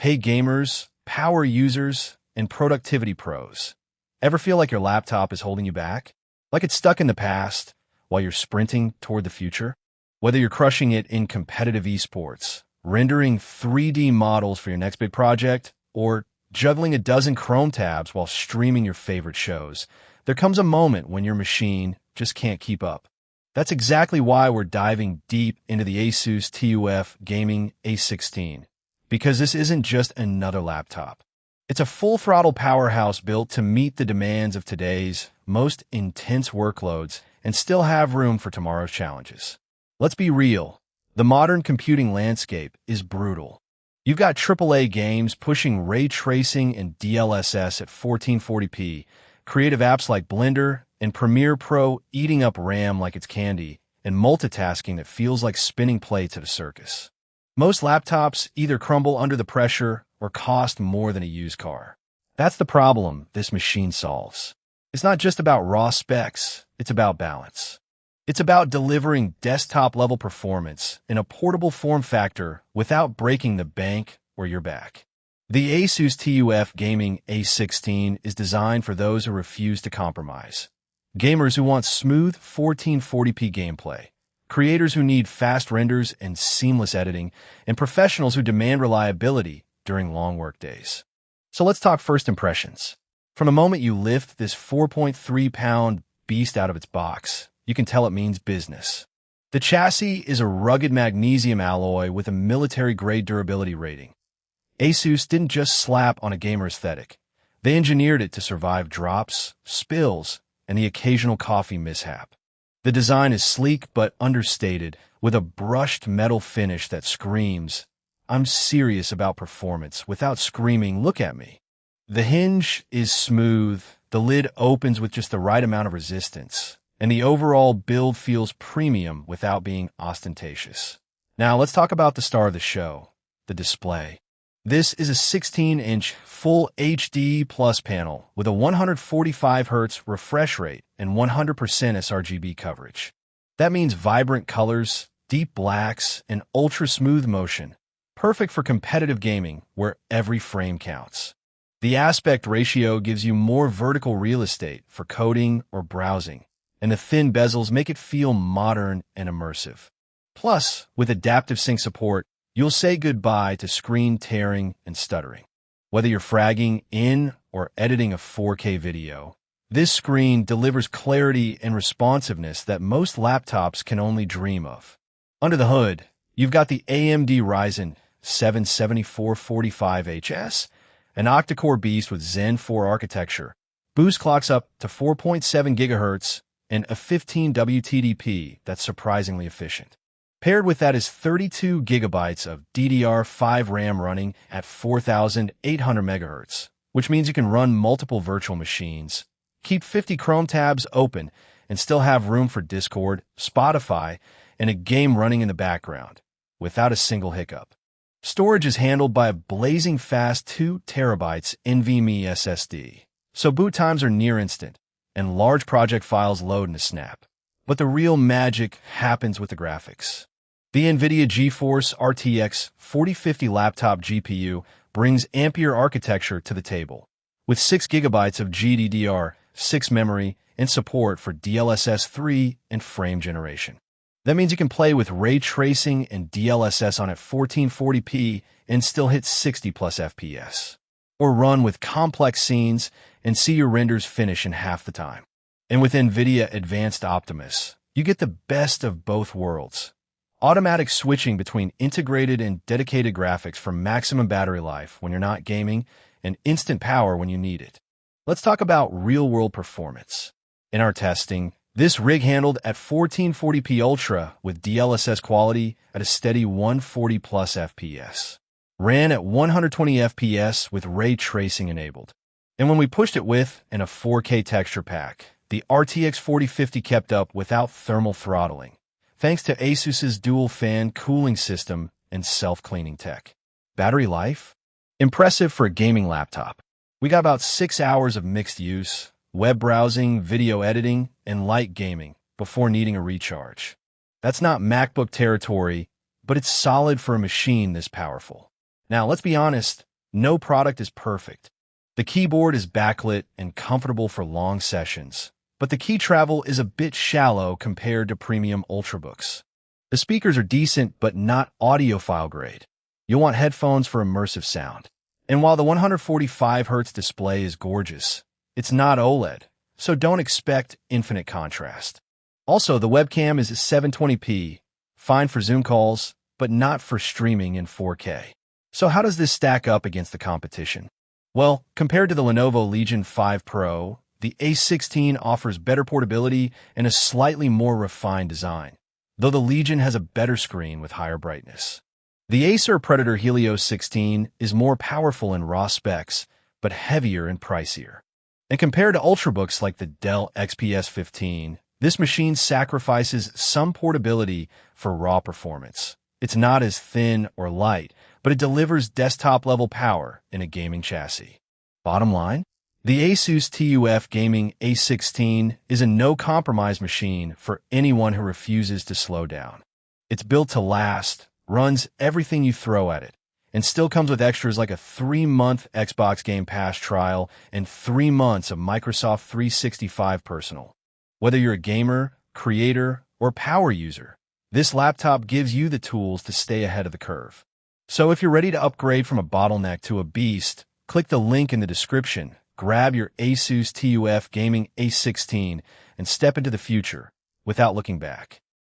Hey gamers, power users, and productivity pros. Ever feel like your laptop is holding you back? Like it's stuck in the past while you're sprinting toward the future? Whether you're crushing it in competitive esports, rendering 3D models for your next big project, or juggling a dozen Chrome tabs while streaming your favorite shows, there comes a moment when your machine just can't keep up. That's exactly why we're diving deep into the ASUS TUF Gaming A16. Because this isn't just another laptop. It's a full-throttle powerhouse built to meet the demands of today's most intense workloads and still have room for tomorrow's challenges. Let's be real. The modern computing landscape is brutal. You've got AAA games pushing ray tracing and DLSS at 1440p, creative apps like Blender and Premiere Pro eating up RAM like it's candy, and multitasking that feels like spinning plates at a circus. Most laptops either crumble under the pressure or cost more than a used car. That's the problem this machine solves. It's not just about raw specs, it's about balance. It's about delivering desktop-level performance in a portable form factor without breaking the bank or your back. The ASUS TUF Gaming A16 is designed for those who refuse to compromise. Gamers who want smooth 1440p gameplay, creators who need fast renders and seamless editing, and professionals who demand reliability during long work days. So let's talk first impressions. From the moment you lift this 4.3-pound beast out of its box, you can tell it means business. The chassis is a rugged magnesium alloy with a military-grade durability rating. ASUS didn't just slap on a gamer aesthetic. They engineered it to survive drops, spills, and the occasional coffee mishap. The design is sleek but understated, with a brushed metal finish that screams, "I'm serious about performance," without screaming, "Look at me." The hinge is smooth, the lid opens with just the right amount of resistance, and the overall build feels premium without being ostentatious. Now let's talk about the star of the show, the display. This is a 16-inch full HD plus panel with a 145Hz refresh rate and 100% sRGB coverage. That means vibrant colors, deep blacks, and ultra-smooth motion, perfect for competitive gaming where every frame counts. The aspect ratio gives you more vertical real estate for coding or browsing, and the thin bezels make it feel modern and immersive. Plus, with adaptive sync support, you'll say goodbye to screen tearing and stuttering. Whether you're fragging in or editing a 4K video, this screen delivers clarity and responsiveness that most laptops can only dream of. Under the hood, you've got the AMD Ryzen 7 7445HS, an octa-core beast with Zen 4 architecture, boost clocks up to 4.7 GHz, and a 15 WTDP that's surprisingly efficient. Paired with that is 32 gigabytes of DDR5 RAM running at 4,800 MHz, which means you can run multiple virtual machines, keep 50 Chrome tabs open, and still have room for Discord, Spotify, and a game running in the background, without a single hiccup. Storage is handled by a blazing fast 2 TB NVMe SSD, so boot times are near instant, and large project files load in a snap. But the real magic happens with the graphics. The NVIDIA GeForce RTX 4050 laptop GPU brings Ampere architecture to the table, with 6 GB of GDDR6 memory and support for DLSS 3 and frame generation. That means you can play with ray tracing and DLSS on at 1440p and still hit 60+ FPS, or run with complex scenes and see your renders finish in half the time. And with NVIDIA Advanced Optimus, you get the best of both worlds. Automatic switching between integrated and dedicated graphics for maximum battery life when you're not gaming, and instant power when you need it. Let's talk about real-world performance. In our testing, this rig handled at 1440p Ultra with DLSS quality at a steady 140+ FPS. Ran at 120 FPS with ray tracing enabled. And when we pushed it with and a 4K texture pack, the RTX 4050 kept up without thermal throttling, thanks to ASUS's dual-fan cooling system and self-cleaning tech. Battery life? Impressive for a gaming laptop. We got about 6 hours of mixed use, web browsing, video editing, and light gaming before needing a recharge. That's not MacBook territory, but it's solid for a machine this powerful. Now, let's be honest, No product is perfect. The keyboard is backlit and comfortable for long sessions, but the key travel is a bit shallow compared to premium Ultrabooks. The speakers are decent but not audiophile grade. You'll want headphones for immersive sound. And while the 145Hz display is gorgeous, it's not OLED, so don't expect infinite contrast. Also, the webcam is 720p, fine for Zoom calls, but not for streaming in 4K. So how does this stack up against the competition? Well, compared to the Lenovo Legion 5 Pro, the A16 offers better portability and a slightly more refined design, though the Legion has a better screen with higher brightness. The Acer Predator Helios 16 is more powerful in raw specs, but heavier and pricier. And compared to Ultrabooks like the Dell XPS 15, this machine sacrifices some portability for raw performance. It's not as thin or light, but it delivers desktop-level power in a gaming chassis. Bottom line, the ASUS TUF Gaming A16 is a no-compromise machine for anyone who refuses to slow down. It's built to last, runs everything you throw at it, and still comes with extras like a 3-month Xbox Game Pass trial and 3 months of Microsoft 365 Personal. Whether you're a gamer, creator, or power user, this laptop gives you the tools to stay ahead of the curve. So if you're ready to upgrade from a bottleneck to a beast, click the link in the description, grab your ASUS TUF Gaming A16, and step into the future without looking back.